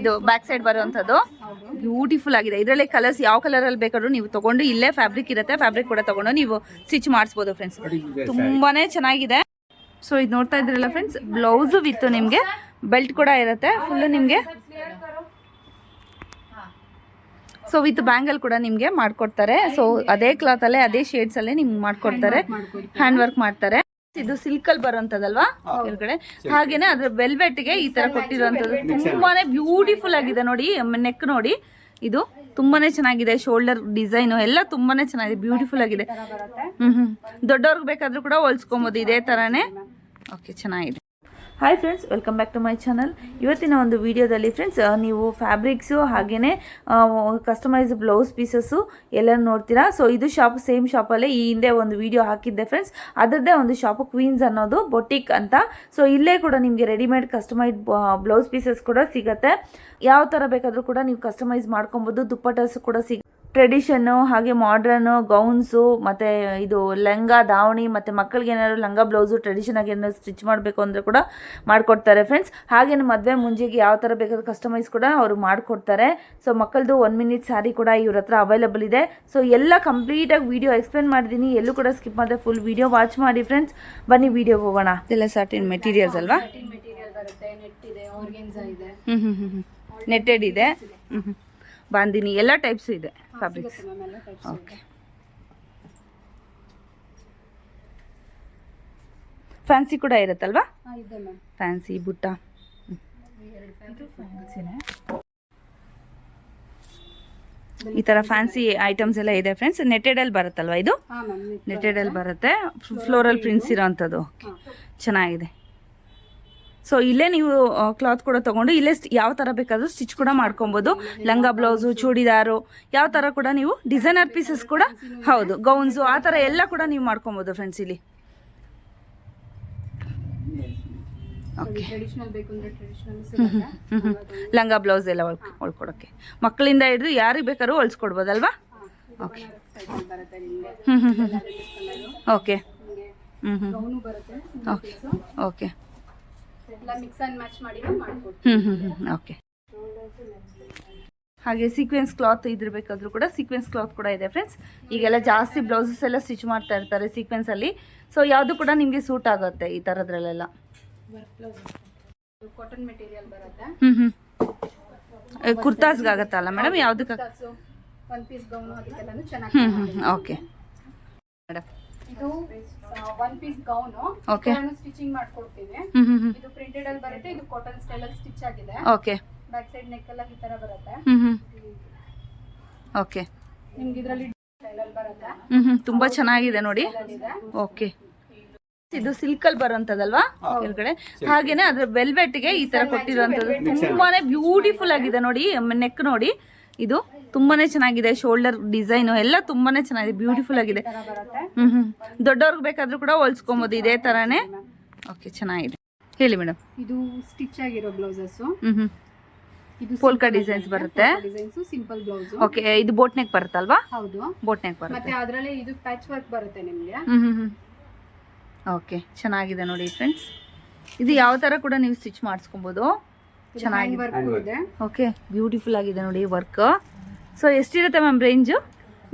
ಇದು back side ಬರುವಂತದ್ದು beautiful ಆಗಿದೆ. ಇದರಲ್ಲಿ ಕಲರ್ಸ್ ಯಾವ ಕಲರ್ ಅಲ್ಲಿ ಬೇಕಾದ್ರೂ ನೀವು ತಗೊಂಡು ಇಲ್ಲೇ ಫ್ಯಾಬ್ರಿಕ್ ಇರುತ್ತೆ, ಫ್ಯಾಬ್ರಿಕ್ ಕೂಡ ತಗೊಂಡು ನೀವು ಸ್ಟಿಚ್ ಮಾಡಿಸ್ಬೋದು ಫ್ರೆಂಡ್ಸ್. ತುಂಬಾನೇ ಚೆನ್ನಾಗಿದೆ. ಸೊ ಇದು ನೋಡ್ತಾ ಇದ್ರಲ್ಲ ಫ್ರೆಂಡ್ಸ್, ಬ್ಲೌಸು ವಿತ್ ನಿಮಗೆ ಬೆಲ್ಟ್ ಕೂಡ ಇರುತ್ತೆ ಫುಲ್ ನಿಮಗೆ. ಸೊ ವಿತ್ ಬ್ಯಾಂಗಲ್ ಕೂಡ ನಿಮಗೆ ಮಾಡ್ಕೊಡ್ತಾರೆ. ಸೊ ಅದೇ ಕ್ಲಾತ್ ಅಲ್ಲೇ ಅದೇ ಶೇಡ್ಸ್ ಅಲ್ಲೇ ನಿಮ್ಗೆ ಮಾಡ್ಕೊಡ್ತಾರೆ, ಹ್ಯಾಂಡ್ ವರ್ಕ್ ಮಾಡ್ತಾರೆ. ಇದು ಸಿಲ್ಕ್ ಅಲ್ಲಿ ಬರುವಂತದಲ್ವಾ ಕೆಳಗಡೆ, ಹಾಗೇನೆ ಅದ್ರ ವೆಲ್ವೆಟ್ ಗೆ ಈ ತರ ಕೊಟ್ಟಿರುವಂತದ್ದು ತುಂಬಾನೇ ಬ್ಯೂಟಿಫುಲ್ ಆಗಿದೆ ನೋಡಿ. ನೆಕ್ ನೋಡಿ, ಇದು ತುಂಬಾನೇ ಚೆನ್ನಾಗಿದೆ. ಶೋಲ್ಡರ್ ಡಿಸೈನ್ ಎಲ್ಲ ತುಂಬಾನೇ ಚೆನ್ನಾಗಿದೆ, ಬ್ಯೂಟಿಫುಲ್ ಆಗಿದೆ. ದೊಡ್ಡವ್ರಿಗೆ ಬೇಕಾದ್ರೂ ಕೂಡ ಹೊಲ್ಸ್ಕೊಬೋದು ಇದೇ ತರಾನೇ. ಓಕೆ, ಚೆನ್ನಾಗಿದೆ. Hi friends, welcome back to my channel. ಇವತ್ತಿನ ಒಂದು ವಿಡಿಯೋದಲ್ಲಿ ಫ್ರೆಂಡ್ಸ್ ನೀವು ಫ್ಯಾಬ್ರಿಕ್ಸು ಹಾಗೆಯೇ ಕಸ್ಟಮೈಸ್ ಬ್ಲೌಸ್ ಪೀಸಸ್ಸು ಎಲ್ಲ ನೋಡ್ತೀರಾ. ಸೊ ಇದು ಶಾಪ್, ಸೇಮ್ ಶಾಪಲ್ಲೇ ಈ ಹಿಂದೆ ಒಂದು ವಿಡಿಯೋ ಹಾಕಿದ್ದೆ ಫ್ರೆಂಡ್ಸ್. ಅದರದ್ದೇ ಒಂದು ಶಾಪು ಕ್ವೀನ್ಸ್ ಅನ್ನೋದು ಬೊಟಿಕ್ ಅಂತ. ಸೊ ಇಲ್ಲೇ ಕೂಡ ನಿಮಗೆ ರೆಡಿಮೇಡ್ ಕಸ್ಟಮೈಸ್ ಬ್ಲೌಸ್ ಪೀಸಸ್ ಕೂಡ ಸಿಗುತ್ತೆ. ಯಾವ ಥರ ಬೇಕಾದರೂ ಕೂಡ ನೀವು ಕಸ್ಟಮೈಸ್ ಮಾಡ್ಕೊಬೋದು. ದುಪ್ಪಟ್ಟಸ್ ಕೂಡ ಟ್ರೆಡಿಷನ್ನು ಹಾಗೆ ಮಾಡ್ರನ್ನು ಗೌನ್ಸು ಮತ್ತು ಇದು ಲೆಹಂಗಾ ದಾವಣಿ ಮತ್ತು ಮಕ್ಕಳಿಗೆ ಏನಾದ್ರು ಲಂಗ ಬ್ಲೌಸು ಟ್ರೆಡಿಷನ್ ಆಗಿ ಏನಾದ್ರು ಸ್ಟಿಚ್ ಮಾಡಬೇಕು ಅಂದರೆ ಕೂಡ ಮಾಡಿಕೊಡ್ತಾರೆ ಫ್ರೆಂಡ್ಸ್. ಹಾಗೆಯೇ ಮದುವೆ ಮುಂಜೆಗೆ ಯಾವ ಥರ ಬೇಕಾದ್ರೂ ಕಸ್ಟಮೈಸ್ ಕೂಡ ಅವರು ಮಾಡಿಕೊಡ್ತಾರೆ. ಸೊ ಮಕ್ಕಳದು 1 ಮಿನಿಟ್ ಸ್ಯಾರಿ ಕೂಡ ಇವ್ರ ಹತ್ರ ಅವೈಲಬಲ್ ಇದೆ. ಸೊ ಎಲ್ಲ ಕಂಪ್ಲೀಟಾಗಿ ವಿಡಿಯೋ ಎಕ್ಸ್ಪ್ಲೇನ್ ಮಾಡಿದ್ದೀನಿ, ಎಲ್ಲೂ ಕೂಡ ಸ್ಕಿಪ್ ಮಾಡಿದೆ, ಫುಲ್ ವಿಡಿಯೋ ವಾಚ್ ಮಾಡಿ ಫ್ರೆಂಡ್ಸ್. ಬನ್ನಿ ವಿಡಿಯೋಗೆ ಹೋಗೋಣ. ಇದೆಲ್ಲ ಸಾಟಿನ್ ಮೆಟೀರಿಯಲ್ಸ್ ಅಲ್ವಾ? ನೆಟ್ಟೆಡ್ ಇದೆ, ಬಾಂದಿನಿ ಎಲ್ಲ ಟೈಪ್ಸ್ ಇದೆ ಫ್ಯಾಬ್ರಿಕ್ಸ್. ಓಕೆ, ಫ್ಯಾನ್ಸಿ ಕೂಡ ಇರುತ್ತಲ್ವಾ? ಫ್ಯಾನ್ಸಿ ಬುಟ್ಟ ಈ ತರ ಫ್ಯಾನ್ಸಿ ಐಟಮ್ಸ್ ಎಲ್ಲ ಇದೆ ಫ್ರೆಂಡ್ಸ್. ನೆಟೆಡ್ ಅಲ್ಲಿ ಬರುತ್ತಲ್ವಾ? ಇದು ನೆಟೆಡ್ ಅಲ್ಲಿ ಬರುತ್ತೆ, ಫ್ಲೋರಲ್ ಪ್ರಿಂಟ್ಸ್ ಇರೋಂಥದ್ದು. ಚೆನ್ನಾಗಿದೆ. ಸೊ ಇಲ್ಲೇ ನೀವು ಕ್ಲಾತ್ ಕೂಡ ತೊಗೊಂಡು ಇಲ್ಲೇ ಯಾವ ಥರ ಬೇಕಾದರೂ ಸ್ಟಿಚ್ ಕೂಡ ಮಾಡ್ಕೊಬೋದು. ಲಂಗ ಬ್ಲೌಸು, ಚೂಡಿದಾರು, ಯಾವ ಥರ ಕೂಡ ನೀವು ಡಿಸೈನರ್ ಪೀಸಸ್ ಕೂಡ, ಹೌದು ಗೌನ್ಸು, ಆ ಥರ ಎಲ್ಲ ಕೂಡ ನೀವು ಮಾಡ್ಕೊಬೋದು ಫ್ರೆಂಡ್ಸ್ ಇಲ್ಲಿ. ಓಕೆ, ಲಂಗ ಬ್ಲೌಸ್ ಎಲ್ಲ ಹೊಳ್ಕೊಡೋಕ್ಕೆ ಮಕ್ಕಳಿಂದ ಹಿಡಿದು ಯಾರಿಗೆ ಬೇಕಾದ್ರೂ ಹೊಲ್ಸ್ಕೊಡ್ಬೋದಲ್ವಾ? Okay, okay, okay, okay, okay. ಹಾಗೆ ಸೀಕ್ವೆನ್ಸ್ ಕ್ಲಾತ್ ಇದ್ರಬೇಕಾದ್ರೂ ಕೂಡ ಸೀಕ್ವೆನ್ಸ್ ಕ್ಲಾತ್ ಕೂಡ ಇದೆ ಫ್ರೆಂಡ್ಸ್. ಈಗೆಲ್ಲ ಜಾಸ್ತಿ ಬ್ಲೌಸಸ್ ಎಲ್ಲ ಸ್ಟಿಚ್ ಮಾಡ್ತಾ ಇರ್ತಾರೆ ಸೀಕ್ವೆನ್ಸ್ ಅಲ್ಲಿ. ಸೊ ಯಾವುದು ಕೂಡ ನಿಮಗೆ ಸೂಟ್ ಆಗುತ್ತೆ ಈ ಥರದ್ರಲ್ಲೆಲ್ಲ. ಕಾಟನ್ ಮೆಟೀರಿಯಲ್ ಬರುತ್ತೆ. ಕುರ್ತಾಸ್ಗೆ ಆಗುತ್ತಲ್ಲ ಮೇಡಮ್? ಯಾವುದಕ್ಕೆ? ಒನ್ ಪೀಸ್ ಗೌನ್ ಅದಕ್ಕೆಲ್ಲನೂ ಚೆನ್ನಾಗಿ. ಓಕೆ ಮೇಡಮ್, ಇದು one piece gown okay stitching ಮಾಡ್ಕೊಡ್ತೀವಿ. ಇದು ಪ್ರಿಂಟೆಡ್ ಅಲ್ಲಿ ಬರುತ್ತೆ, ಇದು ಕಾಟನ್ ಸ್ಟೈಲ್ ಅಲ್ಲಿ ಸ್ಟಿಚ್ ಆಗಿದೆ. ಓಕೆ, ಬ್ಯಾಕ್ ಸೈಡ್ ನೆಕ್ ಎಲ್ಲ ಈ ತರ ಬರುತ್ತೆ. ಓಕೆ, ನಿಮ್ಗೆ ಇದರಲ್ಲಿ ಸ್ಟೈಲ್ ಅಲ್ಲಿ ಬರುತ್ತೆ. ತುಂಬಾ ಚೆನ್ನಾಗಿದೆ ನೋಡಿ. ಓಕೆ, ಇದು ಸಿಲ್ಕ್ ಅಲ್ಲಿ ಬರುವಂತದಲ್ವಾ ಕೆಳಗಡೆ, ಹಾಗೇನೆ ಅದ್ರ ವೆಲ್ವೆಟ್ ಗೆ ಈ ತರ ಕೊಟ್ಟಿರುವಂತದ್ದು ತುಂಬಾನೇ ಬ್ಯೂಟಿಫುಲ್ ಆಗಿದೆ ನೋಡಿ. ನೆಕ್ ನೋಡಿ, ಇದು ತುಂಬಾನೇ ಚೆನ್ನಾಗಿದೆ. ಶೋಲ್ಡರ್ ಡಿಸೈನ್ ಎಲ್ಲ ತುಂಬಾನೇ ಚೆನ್ನಾಗಿದೆ, ಬ್ಯೂಟಿಫುಲ್ ಆಗಿದೆ. ದೊಡ್ಡವ್ರಿಗೆ ಬೇಕಾದ್ರೂ ಕೂಡ ಹೊಲ್ಸ್ಕೊಬೋದು ಇದೇ ತರಾನೇ. ಓಕೆ, ಚೆನ್ನಾಗಿದೆ. ಹೇಳಿ ಮೇಡಮ್. ಇದು ಸ್ಟಿಚ್ ಆಗಿರೋ ಬ್ಲೌಸಸ್. ಇದು ಪೋಲ್ಕಾ ಡಿಸೈನ್ಸ್ ಬರುತ್ತೆ. Designs simple blouse. ಓಕೆ, ಇದು ಬೋಟ್ ನೆಕ್ ಬರುತ್ತಲ್ವಾ? ಹೌದು, ಬೋಟ್ ನೆಕ್ ಬರುತ್ತೆ. ಮತ್ತೆ ಅದರಲ್ಲೇ ಇದು ಪ್ಯಾಚ್ ವರ್ಕ್ ಬರುತ್ತೆ ನಿಮಗೆ. ಓಕೆ, ಚೆನ್ನಾಗಿದೆ ನೋಡಿ ಫ್ರೆಂಡ್ಸ್. ಇದು ಯಾವ ತರ ಕೂಡ ನೀವು ಸ್ಟಿಚ್ ಮಾಡಿಸ್ಕೊಬೋದು, ಚೆನ್ನಾಗಿದೆ. ಓಕೆ, ಬ್ಯೂಟಿಫುಲ್ ಆಗಿದೆ ನೋಡಿ ವರ್ಕ್. ಸೊ ಎಷ್ಟಿರುತ್ತೆ ಮ್ಯಾಮ್ ರೇಂಜು?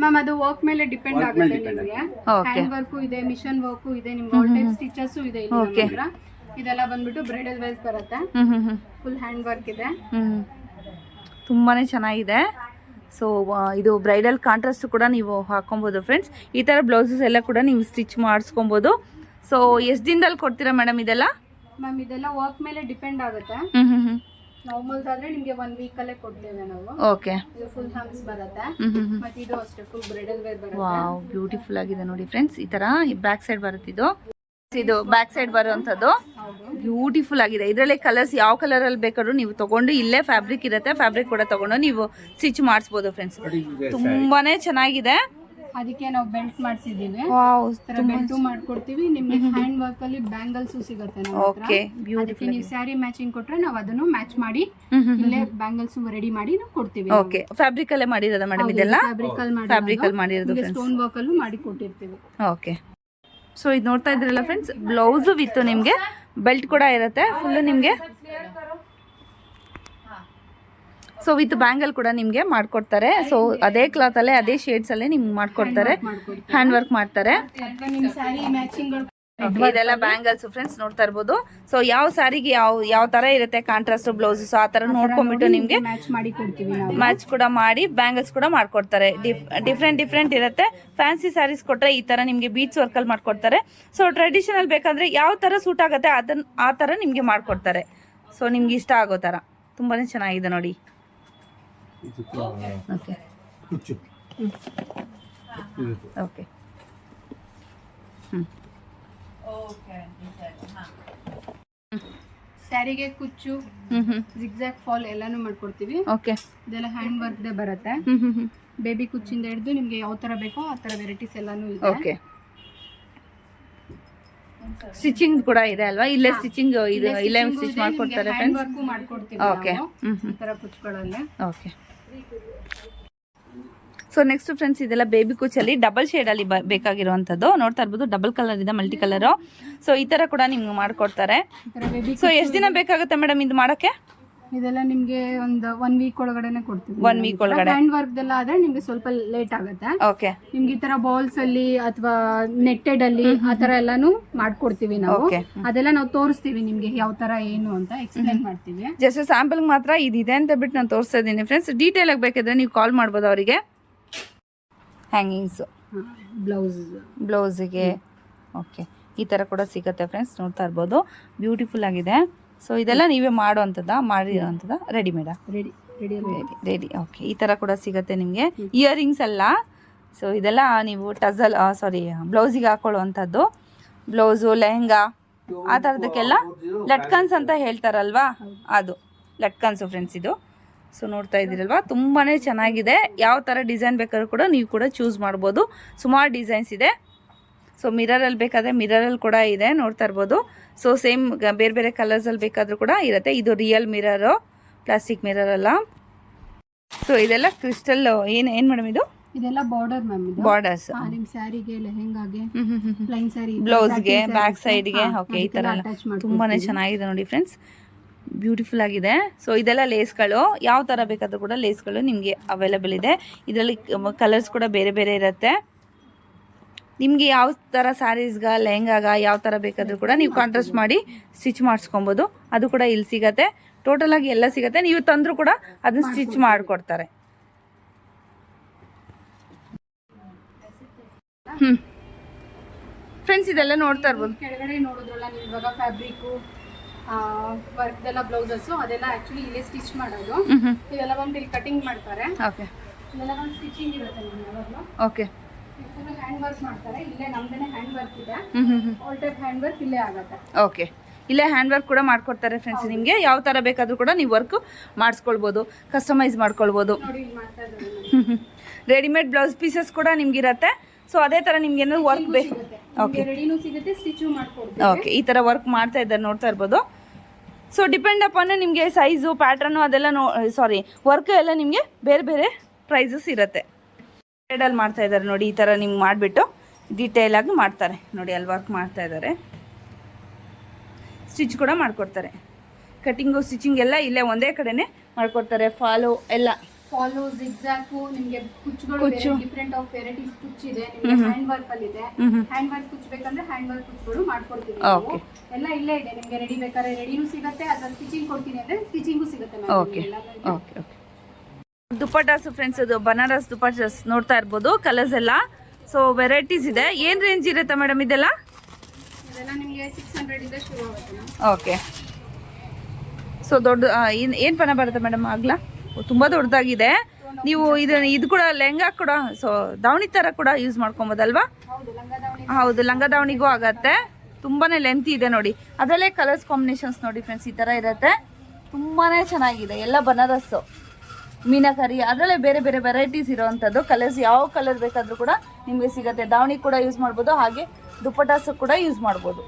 ಮ್ಯಾಮ್ ಅದು ವರ್ಕ್ ಮೇಲೆ ಡಿಪೆಂಡ್ ಆಗುತ್ತೆ ನಿಮಗೆ. ಹ್ಯಾಂಡ್ ವರ್ಕು ಇದೆ, ಮಿಷನ್ ವರ್ಕು ಇದೆ, ನಿಮ್ಗೆ ಆಲ್ ಟೈಪ್ ಸ್ಟಿಚಸ್ ಇದೆ ಇಲ್ಲಿ ನಮ್ಮ ಹತ್ರ. ಇದೆಲ್ಲ ಬಂದ್ಬಿಟ್ಟು ಬ್ರೈಡಲ್ ವೇರ್ಸ್ ಬರುತ್ತೆ. ಫುಲ್ ಹ್ಯಾಂಡ್ ವರ್ಕ್ ಇದೆ, ತುಂಬಾನೇ ಚೆನ್ನಾಗಿದೆ. ಸೊ ಇದು ಬ್ರೈಡಲ್ ಕಾಂಟ್ರಾಸ್ಟ್ ಕೂಡ ನೀವು ಹಾಕೊಬೋದು ಫ್ರೆಂಡ್ಸ್. ಈ ತರ ಬ್ಲೌಸಸ್ ಎಲ್ಲ ಕೂಡ ನೀವು ಸ್ಟಿಚ್ ಮಾಡಿಸ್ಕೊಬೋದು. ಸೊ ಎಷ್ಟು ದಿನದಲ್ಲಿ ಕೊಡ್ತೀರಾ ಮೇಡಮ್ ಇದೆಲ್ಲ? ಮ್ಯಾಮ್ ಇದೆಲ್ಲ ವರ್ಕ್ ಮೇಲೆ ಡಿಪೆಂಡ್ ಆಗುತ್ತೆ. ನಾರ್ಮಲ್ ಆದ್ರೆ ನಿಮಗೆ 1 ವೀಕ್ ಅಲ್ಲೇ ಕೊಡ್ತೇವೆ ನಾವು. ಓಕೆ, ಇದು ಫುಲ್ ಹ್ಯಾಂಡ್ಸ್ ಬರುತ್ತೆ. ಮತ್ತೆ ಇದು ಅಷ್ಟೇ ಫುಲ್ ಬ್ರೈಡಲ್ ವೇರ್ ಬರುತ್ತೆ. ವಾವ್, ಬ್ಯೂಟಿಫುಲ್ ಆಗಿದೆ ನೋಡಿ ಫ್ರೆಂಡ್ಸ್. ಈ ತರ ಬ್ಯಾಕ್ ಸೈಡ್ ಬರುತ್ತೆ. ಇದು ಬ್ಯಾಕ್ ಸೈಡ್ ಬರುವಂತದ್ದು ಬ್ಯೂಟಿಫುಲ್ ಆಗಿದೆ. ಇದರಲ್ಲಿ ಕಲರ್ಸ್ ಯಾವ ಕಲರ್ ಅಲ್ಲಿ ಬೇಕಾದ್ರೂ ನೀವು ತಗೊಂಡು ಇಲ್ಲೇ ಫ್ಯಾಬ್ರಿಕ್ ಇರುತ್ತೆ, ಫ್ಯಾಬ್ರಿಕ್ ಕೂಡ ತಗೊಂಡು ನೀವು ಸ್ಟಿಚ್ ಮಾಡಿಸ್ಬೋದು ಫ್ರೆಂಡ್ಸ್. ತುಂಬಾನೇ ಚೆನ್ನಾಗಿದೆ. ಅದಕ್ಕೆ ನಾವು ಬೆಲ್ಟ್ ಮಾಡಿಸಿದೀವಿ. ಬೆಲ್ಟ್ ಮಾಡ್ಕೊಡ್ತೀವಿ ನಿಮ್ಗೆ. ಹ್ಯಾಂಡ್ ವರ್ಕ್ ಅಲ್ಲಿ ಬ್ಯಾಂಗಲ್ಸ್ ಸಿಗುತ್ತೆ ನಮ್ಮ ಹತ್ರ. ಅದಕ್ಕೆ ನೀವು ಸ್ಯಾರಿ ಮ್ಯಾಚಿಂಗ್ ಕೊಟ್ರೆ ನಾವು ಅದನ್ನು ಮ್ಯಾಚ್ ಮಾಡಿ ಇಲ್ಲೇ ಬ್ಯಾಂಗಲ್ಸ್ ರೆಡಿ ಮಾಡಿ ನಾವು ಕೊಡ್ತೀವಿ. ಓಕೆ, ಫ್ಯಾಬ್ರಿಕ್ ಅಲ್ಲೇ ಮಾಡಿರೋದು ಮೇಡಮ್ ಇದೆಲ್ಲ? ಫ್ಯಾಬ್ರಿಕ್ ಅಲ್ಲಿ ಮಾಡಿರೋದು, ಸ್ಟೋನ್ ವರ್ಕ್ ಅಲ್ಲೂ ಮಾಡಿ ಕೊಟ್ಟಿರ್ತೀವಿ. ಓಕೆ, ಸೊ ಇದು ನೋಡ್ತಾ ಇದ್ರಲ್ಲ ಫ್ರೆಂಡ್ಸ್, ಬ್ಲೌಸು ವಿತ್ ನಿಮಗೆ ಬೆಲ್ಟ್ ಕೂಡ ಇರುತ್ತೆ ಫುಲ್ ನಿಮಗೆ. ಸೊ ವಿತ್ ಬ್ಯಾಂಗಲ್ ಕೂಡ ನಿಮಗೆ ಮಾಡ್ಕೊಡ್ತಾರೆ. ಸೊ ಅದೇ ಕ್ಲಾತಲ್ಲೇ ಅದೇ ಶೇಡ್ಸಲ್ಲೇ ನಿಮ್ಗೆ ಮಾಡ್ಕೊಡ್ತಾರೆ, ಹ್ಯಾಂಡ್ ವರ್ಕ್ ಮಾಡ್ತಾರೆ. ನಿಮ್ಮ ಸ್ಯಾರಿ ಮ್ಯಾಚಿಂಗ್ ಇದೆಲ್ಲ ಬ್ಯಾಂಗಲ್ಸ್ ಫ್ರೆಂಡ್ಸ್ ನೋಡ್ತಾ ಇರ್ಬೋದು. ಸೊ ಯಾವ ಸ್ಯಾರಿಗೆ ಯಾವ ತರ ಇರುತ್ತೆ ಕಾಂಟ್ರಾಸ್ಟ್ ಬ್ಲೌಸಸ್ ಆ ತರ ನೋಡ್ಕೊಂಡ್ಬಿಟ್ಟು ನಿಮ್ಗೆ ಮ್ಯಾಚ್ ಮಾಡಿ ಕೊಡ್ತೀವಿ ನಾವು. ಮ್ಯಾಚ್ ಕೂಡ ಮಾಡಿ ಬ್ಯಾಂಗಲ್ಸ್ ಕೂಡ ಮಾಡ್ಕೊಡ್ತಾರೆ. ಡಿಫ್ರೆಂಟ್ ಇರುತ್ತೆ. ಫ್ಯಾನ್ಸಿ ಸ್ಯಾರೀಸ್ ಕೊಟ್ರೆ ಈ ತರ ನಿಮ್ಗೆ ಬೀಟ್ಸ್ ವರ್ಕ್ ಅಲ್ಲಿ ಮಾಡ್ಕೊಡ್ತಾರೆ. ಸೊ ಟ್ರೆಡಿಷನಲ್ ಬೇಕಂದ್ರೆ ಯಾವ ತರ ಸೂಟ್ ಆಗುತ್ತೆ ಆ ತರ ನಿಮ್ಗೆ ಮಾಡ್ಕೊಡ್ತಾರೆ. ಸೊ ನಿಮ್ಗೆ ಇಷ್ಟ ಆಗೋ ತರ ತುಂಬಾನೇ ಚೆನ್ನಾಗಿದೆ ನೋಡಿ. ಓಕೆ ಓಕೆ ಸ್ಯಾರಿಗೆ ಕುಚ್ಚು ಜಿಗ್ಜಾಗ್ ಫಾಲ್ ಎಲ್ಲಾನು ಮಾಡ್ಕೊಡ್ತೀವಿ. ಓಕೆ ಇದೆಲ್ಲ ಹ್ಯಾಂಡ್ ವರ್ಕ್ ದೇ ಬರುತ್ತೆ. ಬೇಬಿ ಕುಚ್ಚಿಂದ ಹಿಡಿದು ನಿಮ್ಗೆ ಯಾವ ತರ ಬೇಕೋ ಆ ತರ ವೆರೈಟೀಸ್ ಎಲ್ಲಾನು ಇದೆ. ಓಕೆ ಸ್ಟಿಚಿಂಗ್ ಕೂಡ ಇದೆ ಅಲ್ವಾ? ಇಲ್ಲೇ ಸ್ಟಿಚಿಂಗ್ ಇಲ್ಲೇ ಸ್ಟಿಚ್ ಮಾಡ್ಕೊಡ್ತಾರೆ ಹ್ಯಾಂಡ್ ವರ್ಕ್ ಮಾಡ್ಕೊಡ್ತೀವಿ ಓಕೆ ಈ ತರ ಕುಚ್ಚುಗಳಲ್ಲಿ. ಓಕೆ ಸೊ ನೆಕ್ಸ್ಟ್ ಫ್ರೆಂಡ್ಸ್ ಇದೆಲ್ಲ ಬೇಬಿ ಕುಚ್ಚಲ್ಲಿ ಡಬಲ್ ಶೇಡ್ ಅಲ್ಲಿ ಬೇಕಾಗಿರುವಂತದ್ದು ನೋಡ್ತಾ ಇರ್ಬೋದು. ಡಬಲ್ ಕಲರ್ ಇದೆ, ಮಲ್ಟಿ ಕಲರ್. ಸೊ ಈ ತರ ಕೂಡ ನಿಮ್ಗೆ ಮಾಡ್ಕೊಡ್ತಾರೆ. ಸೊ ಎಷ್ಟು ದಿನ ಬೇಕಾಗುತ್ತೆ ಮೇಡಮ್ ಇದು ಮಾಡಕ್ಕೆ? ಇದೆಲ್ಲ ನಿಮ್ಗೆ ಒಂದು 1 ವೀಕ್ ಒಳಗಡೆನೆ ಕೊಡ್ತೀವಿ. 1 ವೀಕ್ ಒಳಗಡೆ. ಹ್ಯಾಂಡ್ ವರ್ಕ್ ಎಲ್ಲ ಆದ್ರೆ ನಿಮ್ಗೆ ಸ್ವಲ್ಪ ಲೇಟ್ ಆಗುತ್ತೆ. ಓಕೆ ನಿಮ್ಗೆ ಈ ತರ ಬಾಲ್ಸ್ ಅಲ್ಲಿ ಅಥವಾ ನೆಟ್ಟೆಡ್ ಅಲ್ಲಿ ಆ ತರ ಎಲ್ಲಾನು ಮಾಡ್ಕೊಡ್ತೀವಿ ನಾವು. ಅದೆಲ್ಲ ನಾವು ತೋರಿಸ್ತೀವಿ ನಿಮ್ಗೆ ಯಾವ ತರ ಏನು ಅಂತ ಎಕ್ಸ್ಪ್ಲೈನ್ ಮಾಡ್ತೀವಿ. ಜಸ್ಟ್ ಸ್ಯಾಂಪಲ್ ಮಾತ್ರ ಇದಿದೆ ಅಂತ ಬಿಟ್ಟು ನಾನು ತೋರಿಸ್ತಾ ಇದ್ದೀನಿ ಫ್ರೆಂಡ್ಸ್. ಡೀಟೇಲ್ ಆಗಿ ಬೇಕಿದ್ರೆ ನೀವು ಕಾಲ್ ಮಾಡ್ಬೋದು ಅವರಿಗೆ. ಹ್ಯಾಂಗಿಂಗ್ಸ್ ಬ್ಲೌಸಿಗೆ ಓಕೆ ಈ ಥರ ಕೂಡ ಸಿಗುತ್ತೆ ಫ್ರೆಂಡ್ಸ್. ನೋಡ್ತಾ ಇರ್ಬೋದು ಬ್ಯೂಟಿಫುಲ್ ಆಗಿದೆ. ಸೊ ಇದೆಲ್ಲ ನೀವೇ ಮಾಡುವಂಥದ್ದು ಮಾಡಿರೋವಂಥದ್ದು ರೆಡಿಮೇಡಾ? ರೆಡಿ ಓಕೆ ಈ ಥರ ಕೂಡ ಸಿಗುತ್ತೆ ನಿಮಗೆ. ಇಯರಿಂಗ್ಸ್ ಅಲ್ಲ. ಸೊ ಇದೆಲ್ಲ ನೀವು ಟಜಲ್ ಬ್ಲೌಸಿಗೆ ಹಾಕೊಳ್ಳುವಂಥದ್ದು. ಬ್ಲೌಸು ಲೆಹಂಗಾ ಆ ಥರದಕ್ಕೆಲ್ಲ ಲಟ್ಕನ್ಸ್ ಅಂತ ಹೇಳ್ತಾರಲ್ವಾ, ಅದು ಲಟ್ಕನ್ಸು ಫ್ರೆಂಡ್ಸ್ ಇದು. ಸೊ ನೋಡ್ತಾ ಇದ್ದೀರಲ್ವಾ ತುಂಬಾ ಚೆನ್ನಾಗಿದೆ. ಯಾವ ಥರ ಡಿಸೈನ್ ಬೇಕಾದ್ರೂ ಕೂಡ ನೀವು ಕೂಡ ಚೂಸ್ ಮಾಡ್ಬೋದು. ಸುಮಾರು ಡಿಸೈನ್ಸ್ ಇದೆ. ಸೊ ಮಿರರಲ್ಲಿ ಬೇಕಾದರೆ ಮಿರರಲ್ಲಿ ಕೂಡ ಇದೆ ನೋಡ್ತಾ ಇರ್ಬೋದು. ಸೊ ಸೇಮ್ ಬೇರೆ ಬೇರೆ ಕಲರ್ಸಲ್ಲಿ ಬೇಕಾದರೂ ಕೂಡ ಇರುತ್ತೆ. ಇದು ರಿಯಲ್ ಮಿರರು, ಪ್ಲಾಸ್ಟಿಕ್ ಮಿರರ್ ಅಲ್ಲ. ಸೊ ಇದೆಲ್ಲ ಕ್ರಿಸ್ಟಲ್ ಏನು ಮೇಡಮ್ ಇದು? ಇದೆಲ್ಲ ಬಾರ್ಡರ್ ಮ್ಯಾಮ್. ಇದು ಬಾರ್ಡರ್ಸ್ ನಿಮ್ಮ ಸ್ಯಾರಿಗೆ, ಲೆಹೆಂಗಾಗೆ, ಪ್ಲೈನ್ ಸ್ಯಾರಿ, ಬ್ಲೌಸ್ಗೆ, ಬ್ಯಾಕ್ ಸೈಡ್ಗೆ ಓಕೆ ಈ ಥರ ತುಂಬಾ ಚೆನ್ನಾಗಿದೆ ನೋಡಿ ಫ್ರೆಂಡ್ಸ್. ಬ್ಯೂಟಿಫುಲ್ ಆಗಿದೆ. ಸೊ ಇದೆಲ್ಲ ಲೇಸ್ಗಳು ಯಾವ ಥರ ಬೇಕಾದರೂ ಕೂಡ ಲೇಸ್ಗಳು ನಿಮಗೆ ಅವೈಲೇಬಲ್ ಇದೆ. ಇದರಲ್ಲಿ ಕಲರ್ಸ್ ಕೂಡ ಬೇರೆ ಬೇರೆ ಇರುತ್ತೆ. ನಿಮಗೆ ಯಾವ ಥರ ಸ್ಯಾರೀಸ್ಗ ಲೆಹಂಗಾಗ ಯಾವ ಥರ ಬೇಕಾದರೂ ಕೂಡ ನೀವು ಕಾಂಟ್ರಾಸ್ಟ್ ಮಾಡಿ ಸ್ಟಿಚ್ ಮಾಡಿಸ್ಕೊಬೋದು. ಅದು ಕೂಡ ಇಲ್ಲಿ ಸಿಗುತ್ತೆ. ಟೋಟಲ್ ಆಗಿ ಎಲ್ಲ ಸಿಗುತ್ತೆ. ನೀವು ತಂದರೂ ಕೂಡ ಅದನ್ನ ಸ್ಟಿಚ್ ಮಾಡಿಕೊಡ್ತಾರೆ. ಫ್ರೆಂಡ್ಸ್ ಇದೆಲ್ಲ ನೋಡ್ತಾ ಇರ್ಬೋದು. ಕೆಳಗಡೆ ನೋಡಿದ್ರಲ್ಲ ನೀವು ಇವಾಗ ಫ್ಯಾಬ್ರಿಕ್ ವರ್ಕ್ ಎಲ್ಲ ಬ್ಲೌಸಸ್ ಅದೆಲ್ಲ ಆಕ್ಚುಲಿ ಇಲ್ಲೇ ಸ್ಟಿಚ್ ಮಾಡೋದು. ಇವೆಲ್ಲ ಬಂದು ಇಲ್ಲಿ ಕಟಿಂಗ್ ಮಾಡ್ತಾರೆ. ಓಕೆ ಇದೆಲ್ಲ ಒಂದು ಸ್ಟಿಚಿಂಗ್ ಇರುತ್ತೆ ನಿಮ್ಗೆ ಯಾವಾಗಲೂ. ಓಕೆ ಫುಲ್ ಹ್ಯಾಂಡ್ ವರ್ಕ್ ಮಾಡ್ತಾರೆ. ಇಲ್ಲೇ ನಮ್ದೇನೆ ಹ್ಯಾಂಡ್ ವರ್ಕ್ ಇದೆ. ಆಲ್ ಟೈಪ್ ಹ್ಯಾಂಡ್ ವರ್ಕ್ ಇಲ್ಲೇ ಆಗುತ್ತೆ. ಓಕೆ ಇಲ್ಲೇ ಹ್ಯಾಂಡ್ ವರ್ಕ್ ಕೂಡ ಮಾಡ್ಕೊಡ್ತಾರೆ ಫ್ರೆಂಡ್ಸ್. ನಿಮಗೆ ಯಾವ ಥರ ಬೇಕಾದರೂ ಕೂಡ ನೀವು ವರ್ಕ್ ಮಾಡಿಸ್ಕೊಳ್ಬೋದು, ಕಸ್ಟಮೈಸ್ ಮಾಡ್ಕೊಳ್ಬೋದು. ನೋಡಿ ಇಲ್ಲಿ ಮಾಡ್ತಾ ಇದ್ದಾರೆ. ರೆಡಿಮೇಡ್ ಬ್ಲೌಸ್ ಪೀಸಸ್ ಕೂಡ ನಿಮ್ಗಿರತ್ತೆ. ಸೊ ಅದೇ ಥರ ನಿಮ್ಗೆ ಏನಾದ್ರು ವರ್ಕ್ ಬೇಕು ಓಕೆ ರೆಡಿನೂ ಸಿಗುತ್ತೆ, ಸ್ಟಿಚು ಮಾಡ್ಕೊಡ್ತೀವಿ. ಓಕೆ ಈ ಥರ ವರ್ಕ್ ಮಾಡ್ತಾ ಇದ್ದಾರೆ ನೋಡ್ತಾ ಇರ್ಬೋದು. ಸೊ ಡಿಪೆಂಡ್ ಅಪಾನ್ ನಿಮಗೆ ಸೈಜು ಪ್ಯಾಟ್ರನು ಅದೆಲ್ಲ ವರ್ಕ್ ಎಲ್ಲ ನಿಮಗೆ ಬೇರೆ ಬೇರೆ ಪ್ರೈಸಸ್ ಇರುತ್ತೆ. ಸೈಡಲ್ಲಿ ಮಾಡ್ತಾ ಇದ್ದಾರೆ ನೋಡಿ ಈ ಥರ ನಿಮ್ಗೆ ಮಾಡಿಬಿಟ್ಟು ಡೀಟೇಲ್ ಆಗಿ ಮಾಡ್ತಾರೆ ನೋಡಿ. ಅಲ್ಲಿ ವರ್ಕ್ ಮಾಡ್ತಾ ಇದ್ದಾರೆ. ಸ್ಟಿಚ್ ಕೂಡ ಮಾಡಿಕೊಡ್ತಾರೆ. ಕಟಿಂಗು ಸ್ಟಿಚಿಂಗ್ ಎಲ್ಲ ಇಲ್ಲೇ ಒಂದೇ ಕಡೆನೇ ಮಾಡಿಕೊಡ್ತಾರೆ. ಫಾಲೋ ಎಲ್ಲ ಫಾಲೋ ಜಿಗ್ಜಾಗ್ ನಿಮಗೆ ಕುಚ್ಚುಗಳು ಡಿಫರೆಂಟ್ ಆಫ್ ವೆರೈಟೀಸ್ ಕುಚ್ಚು ಇದೆ. ನಿಮಗೆ ಹ್ಯಾಂಡ್ ವರ್ಕ್ ಅಲ್ಲಿ ಇದೆ. ಹ್ಯಾಂಡ್ ವರ್ಕ್ ಕುಚ್ಚು ಬೇಕಂದ್ರೆ ಹ್ಯಾಂಡ್ ವರ್ಕ್ ಕುಚ್ಚುಗಳು ಮಾಡ್ಕೊಡ್ತೀವಿ. ಎಲ್ಲ ಇಲ್ಲೇ ಇದೆ. ನಿಮಗೆ ರೆಡಿ ಬೇಕಾದ್ರೆ ರೆಡಿನೂ ಸಿಗುತ್ತೆ, ಅಥವಾ ಸ್ಟಿಚಿಂಗ್ ಕೊಡ್ತೀನಿ ಅಂದ್ರೆ ಸ್ಟಿಚಿಂಗು ಸಿಗುತ್ತೆ. Okay okay okay dupattas friends, ಅದು ಬನಾರಸ್ ದುಪಟ್ಟಾಸ್ ನೋಡ್ತಾ ಇರ್ಬೋದು. ಕಲರ್ಸ್ ಎಲ್ಲ ಸೊ ವೆರೈಟೀಸ್ ಇದೆ. ಏನು ರೇಂಜ್ ಇರುತ್ತೆ ಮೇಡಮ್ ಇದೆಲ್ಲ? ಇದೆಲ್ಲ ನಿಮಗೆ 600 ಇಂದ ಶುರು ಆಗುತ್ತೆ. ಓಕೆ ಸೊ ದೊಡ್ಡ ಏನು ಪನ ಬರುತ್ತೆ ಮೇಡಮ್? ಆಗ್ಲಾ ತುಂಬ ದೊಡ್ಡದಾಗಿದೆ. ನೀವು ಇದು ಕೂಡ ಲೆಹಂಗಾ ಕೂಡ ಸೊ ದಾವಣಿ ಥರ ಕೂಡ ಯೂಸ್ ಮಾಡ್ಕೊಬೋದಲ್ವಾ? ಹೌದು, ಲಂಗ ದಾವಣಿಗೂ ಆಗತ್ತೆ. ತುಂಬಾ ಲೆಂತ್ ಇದೆ ನೋಡಿ. ಅದರಲ್ಲೇ ಕಲರ್ಸ್ ಕಾಂಬಿನೇಷನ್ಸ್ ನೋಡಿ ಫ್ರೆಂಡ್ಸ್ ಈ ಥರ ಇರುತ್ತೆ. ತುಂಬಾ ಚೆನ್ನಾಗಿದೆ. ಎಲ್ಲ ಬನಾರಸ್ಸು, ಮೀನಾಕರಿ, ಅದರಲ್ಲೇ ಬೇರೆ ಬೇರೆ ವೆರೈಟೀಸ್ ಇರೋವಂಥದ್ದು. ಕಲರ್ಸ್ ಯಾವ ಕಲರ್ ಬೇಕಾದರೂ ಕೂಡ ನಿಮಗೆ ಸಿಗುತ್ತೆ. ದಾವಣಿ ಕೂಡ ಯೂಸ್ ಮಾಡ್ಬೋದು, ಹಾಗೆ ದುಪಟ್ಟಾಸು ಕೂಡ ಯೂಸ್ ಮಾಡ್ಬೋದು.